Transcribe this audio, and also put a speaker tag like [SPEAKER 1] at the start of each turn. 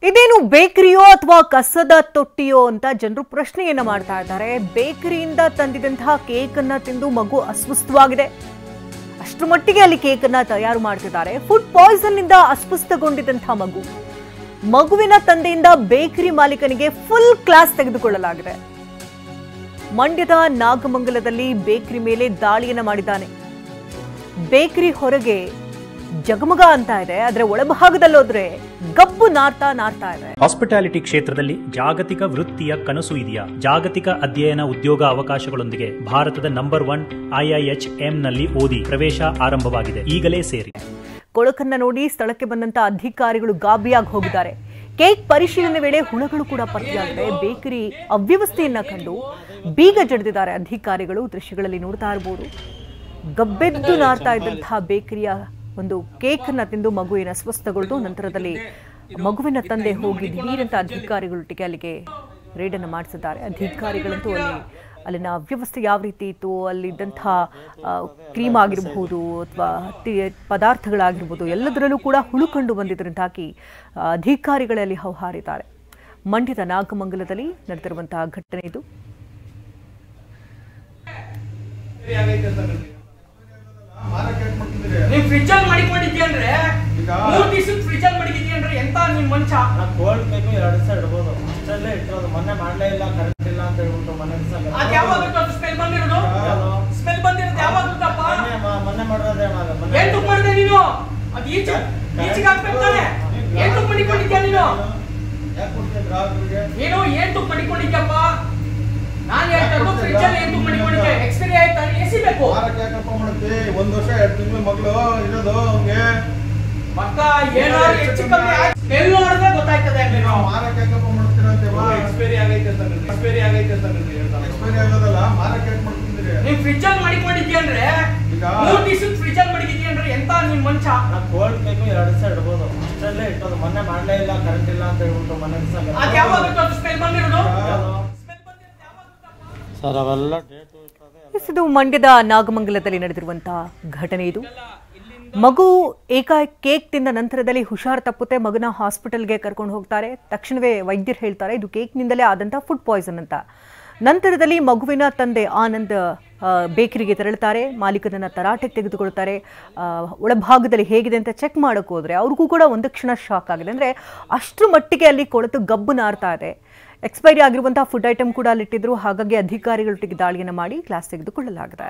[SPEAKER 1] ಇದೇನು ಬೇಕರಿಯೋ ಅಥವಾ ಕಸದ ತೊಟ್ಟಿಯೋ ಅಂತ ಜನರು ಪ್ರಶ್ನೆಯನ್ನ ಮಾಡ್ತಾ ಇದ್ದಾರೆ. ಬೇಕರಿಯಿಂದ ತಂದಿದಂತಹ ಕೇಕ್ ಅನ್ನ ತಿಂದು ಮಗು ಅಸ್ವಸ್ಥವಾಗಿದೆ. ಅಷ್ಟರ ಮಟ್ಟಿಗೆ ಅಲ್ಲಿ ಕೇಕ್ ಅನ್ನ ತಯಾರು ಮಾಡ್ತಿದ್ದಾರೆ. ಫುಡ್ ಪಾಯ್ಸನ್ ನಿಂದ ಅಸ್ವಸ್ಥಗೊಂಡಿದ್ದಂತಹ ಮಗುವಿನ ತಂದೆಯಿಂದ ಬೇಕರಿ ಮಾಲೀಕನಿಗೆ ಫುಲ್ ಕ್ಲಾಸ್ ತೆಗೆದುಕೊಳ್ಳಲಾಗಿದೆ. ಮಂಡ್ಯದ ನಾಗಮಂಗಲದಲ್ಲಿ ಬೇಕರಿ ಮೇಲೆ ದಾಳಿಯನ್ನ ಮಾಡಿದ್ದಾನೆ. ಬೇಕರಿ ಹೊರಗೆ ಜಗಮಗ ಅಂತ ಇದೆ, ಆದ್ರೆ ಒಳಭಾಗದಲ್ಲೋದ್ರೆ ಗಬ್ಬು ನಾರ್ತಾ ಇದೆ.
[SPEAKER 2] ಹಾಸ್ಪಿಟಾಲಿಟಿ ಕ್ಷೇತ್ರದಲ್ಲಿ ಜಾಗತಿಕ ವೃತ್ತಿಯ ಕನಸು ಇದೆಯಾ? ಜಾಗತಿಕ ಅಧ್ಯಯನ ಉದ್ಯೋಗ ಅವಕಾಶಗಳೊಂದಿಗೆ ಭಾರತದ ನಂಬರ್ 1 IIHM ನಲ್ಲಿ ಓದಿ ಪ್ರವೇಶ ಆರಂಭವಾಗಿದೆ. ಈಗಲೇ ಸೇರಿ.
[SPEAKER 1] ಕೊಳಕನ್ನ ನೋಡಿ ಸ್ಥಳಕ್ಕೆ ಬಂದಂತ ಅಧಿಕಾರಿಗಳು ಗಾಬರಿಯಾಗಿ ಹೋಗಿದ್ದಾರೆ. ಕೇಕ್ ಪರಿಶೀಲನೆ ವೇಳೆ ಹುಳಗಳು ಕೂಡ ಪತ್ತೆಯಾಗಿದೆ. ಬೇಕರಿ ಅವ್ಯವಸ್ಥೆಯನ್ನ ಕಂಡು ಬೀಗ ಜಡಿದಿದ್ದಾರೆ ಅಧಿಕಾರಿಗಳು. ದೃಶ್ಯಗಳಲ್ಲಿ ನೋಡ್ತಾ ಇರಬಹುದು. ಗಬ್ಬೆದ್ದು ನಾರ್ತಾ ಇದ್ದಂತಹ ಬೇಕರಿಯ ಒಂದು ಕೇಕ್ ಅನ್ನ ತಿಂದು ಮಗುವಿನ ಅಸ್ವಸ್ಥಗೊಳ್ದು ನಂತರದಲ್ಲಿ ಮಗುವಿನ ತಂದೆ ಹೋಗಿ ದಿಢೀರಂತ ಅಧಿಕಾರಿಗಳೊಟ್ಟಿಗೆ ಅಲ್ಲಿಗೆ ರೇಡ್ ಅನ್ನು ಮಾಡಿಸಿದ್ದಾರೆ. ಅಧಿಕಾರಿಗಳಂತೂ ಅಲ್ಲಿನ ಅವ್ಯವಸ್ಥೆ ಯಾವ ರೀತಿ ಇತ್ತು, ಅಲ್ಲಿದ್ದಂತಹ ಕ್ರೀಮ್ ಆಗಿರಬಹುದು ಅಥವಾ ಪದಾರ್ಥಗಳಾಗಿರ್ಬೋದು ಎಲ್ಲದರಲ್ಲೂ ಕೂಡ ಹುಳು ಕಂಡು ಬಂದಿದ್ದರಿಂದಾಗಿ ಅಧಿಕಾರಿಗಳಲ್ಲಿ ಹೌಹಾರಿದ್ದಾರೆ. ಮಂಡ್ಯದ ನಾಗಮಂಗಲದಲ್ಲಿ ನಡೆದಿರುವಂತಹ ಘಟನೆ ಇದು.
[SPEAKER 3] ನೀವು ಫ್ರಿಜ್ ಅಲ್ಲಿ ಮಡಿಕೊಂಡಿದ್ದೀಯಂದ್ರೆ 3 ದಿವಸ ಫ್ರಿಜ್ ಅಲ್ಲಿ ಮಡಿಕೊಂಡಿದ್ದೀಯಂದ್ರೆ ಎಂತ ನಿಮ್ ಮಂಚ ಕೋಲ್ಡ್ ಬೇಕು 2 ದಿವಸ ಇಡಬಹುದು. ಅಷ್ಟಲ್ಲೇ ಇಟ್ಟರೋದು. ಮೊನ್ನೆ ಮಾಡಲೇ ಇಲ್ಲ, ಕರೆಂಟ್ ಇಲ್ಲ ಅಂತ ಹೇಳ್ಬಿಟ್ಟು ಮೊನ್ನೆ ದಿವಸ ಅದು ಯಾವಾಗ ಅದು ಸ್ಮೆಲ್ ಬಂದಿರೋದು ಯಾವಾಗಪ್ಪ? ಮೊನ್ನೆ ಮಾಡೋದೇ ಏನು ತುಪ್ಪ ಮಾಡಿದೆ ನೀನು? ಅದು ಈಚೆಗೆ ಹಾಕ್ಬೇಕು ತಾನೆ. ಏನು ತುಪ್ಪ ಮಡಿಕೊಂಡಿದ್ದೀಯ ನೀನು? ಯಾಕೆ ಕೊಡ್ತೀಯ ಗ್ರಾಹಕರಿಗೆ? ನೀನು ಏನು ತುಪ್ಪ ಮಡಿಕೊಂಡಿದ್ದೀಯಪ್ಪ? ನಾನು ಹೇಳ್ತಾ ಫ್ರಿಜ್ ಅಲ್ಲಿ ಏನು ತುಪ್ಪ ಮಡಿಕೊಂಡಿದ್ದೆ? ಎಕ್ಸ್ಪೈರಿ ಆಯ್ತಾ? ಎಸಿಬೇಕು.
[SPEAKER 4] ಮಾರಕ್ಕೆ ಯಾಕಪ್ಪ ಮಾಡುತ್ತೆ? 1 ವರ್ಷ 2 ತಿಂಗಳು ಮಗಳು ಇರೋದು ಅವನಿಗೆ.
[SPEAKER 3] ಮಕ್ಕ ಏನಾದ್ರು ಹೆಚ್ಚು ಕಮ್ಮಿ ಸ್ಮೆಲ್ ನೋಡಿದ್ರೆ ಗೊತ್ತಾಗ್ತದೆ. ನೀವು
[SPEAKER 4] ಮಾರಕ್ಕೆ ಯಾಕಪ್ಪ ಮಾಡ್ತೀರಾ ಅಂತ
[SPEAKER 3] ಎಕ್ಸ್ಪೈರಿ ಆಗೈತೆ ಅಂತ ಹೇಳ್ತಾರೆ.
[SPEAKER 4] ಎಕ್ಸ್ಪೈರಿ ಆಗೋದಲ್ಲ, ಮಾರಕ್ಕೆ ಯಾಕೆ ಮಾಡ್ತಿದ್ದೀರಿ?
[SPEAKER 3] ನೀವು ಫ್ರಿಜ್ ಅಲ್ಲಿ ಮಡಿಕೊಂಡಿದ್ದೀಯಂದ್ರೆ 3 ದಿವಸ ಫ್ರಿಜ್ ಅಲ್ಲಿ ಮಡಿಕೊಂಡಿದ್ದೀಯಂದ್ರೆ ಎಂತ ನಿಮ್ ಮಂಚ ಕೋಲ್ಡ್ ಬೇಕು 2 ದಿವಸ ಇಡಬಹುದು. ಅಷ್ಟಲ್ಲೇ ಇಟ್ಟೋದು. ಮೊನ್ನೆ ಮಾಡಲೇ ಇಲ್ಲ, ಕರೆಂಟ್ ಇಲ್ಲ ಅಂತ ಹೇಳ್ಬಿಟ್ಟು ಮೊನ್ನೆ ದಿವಸ ಅದು ಯಾವಾಗ ಅದು ಸ್ಮೆಲ್ ಬಂದಿರೋದು?
[SPEAKER 4] ಸರ್ ಅವೆಲ್ಲ
[SPEAKER 1] ಇದು ಮಂಡ್ಯದ ನಾಗಮಂಗಲದಲ್ಲಿ ನಡೆದಿರುವಂತಹ ಘಟನೆ ಇದು. ಮಗು ಕೇಕ್ ತಿಂದ ನಂತರದಲ್ಲಿ ಹುಷಾರ್ ತಪ್ಪುತ್ತೆ. ಮಗನ ಹಾಸ್ಪಿಟಲ್ಗೆ ಕರ್ಕೊಂಡು ಹೋಗ್ತಾರೆ. ತಕ್ಷಣವೇ ವೈದ್ಯರು ಹೇಳ್ತಾರೆ ಇದು ಕೇಕ್ನಿಂದಲೇ ಆದಂತಹ ಫುಡ್ ಪಾಯ್ಸನ್ ಅಂತ. ನಂತರದಲ್ಲಿ ಮಗುವಿನ ತಂದೆ ಆನಂದ್ ಬೇಕರಿಗೆ ತೆರಳುತ್ತಾರೆ. ಮಾಲೀಕನನ್ನ ತರಾಟೆಗೆ ತೆಗೆದುಕೊಳ್ತಾರೆ. ಒಳಭಾಗದಲ್ಲಿ ಹೇಗಿದೆ ಅಂತ ಚೆಕ್ ಮಾಡೋಕೆ ಹೋದ್ರೆ ಅವ್ರಿಗೂ ಕೂಡ ಒಂದು ಕ್ಷಣ ಶಾಕ್ ಆಗಿದೆ. ಅಂದರೆ ಅಷ್ಟರ ಮಟ್ಟಿಗೆ ಅಲ್ಲಿ ಕೊಳೆತು ಗಬ್ಬು ನಾರ್ತಾ ಇದೆ. ಎಕ್ಸ್ಪೈರಿ ಆಗಿರುವಂತಹ ಫುಡ್ ಐಟಮ್ ಕೂಡ ಅಲ್ಲಿಟ್ಟಿದ್ರು. ಹಾಗಾಗಿ ಅಧಿಕಾರಿಗಳೊಟ್ಟಿಗೆ ದಾಳಿಯನ್ನು ಮಾಡಿ ಕ್ಲಾಸ್ ತೆಗೆದುಕೊಳ್ಳಲಾಗಿದೆ.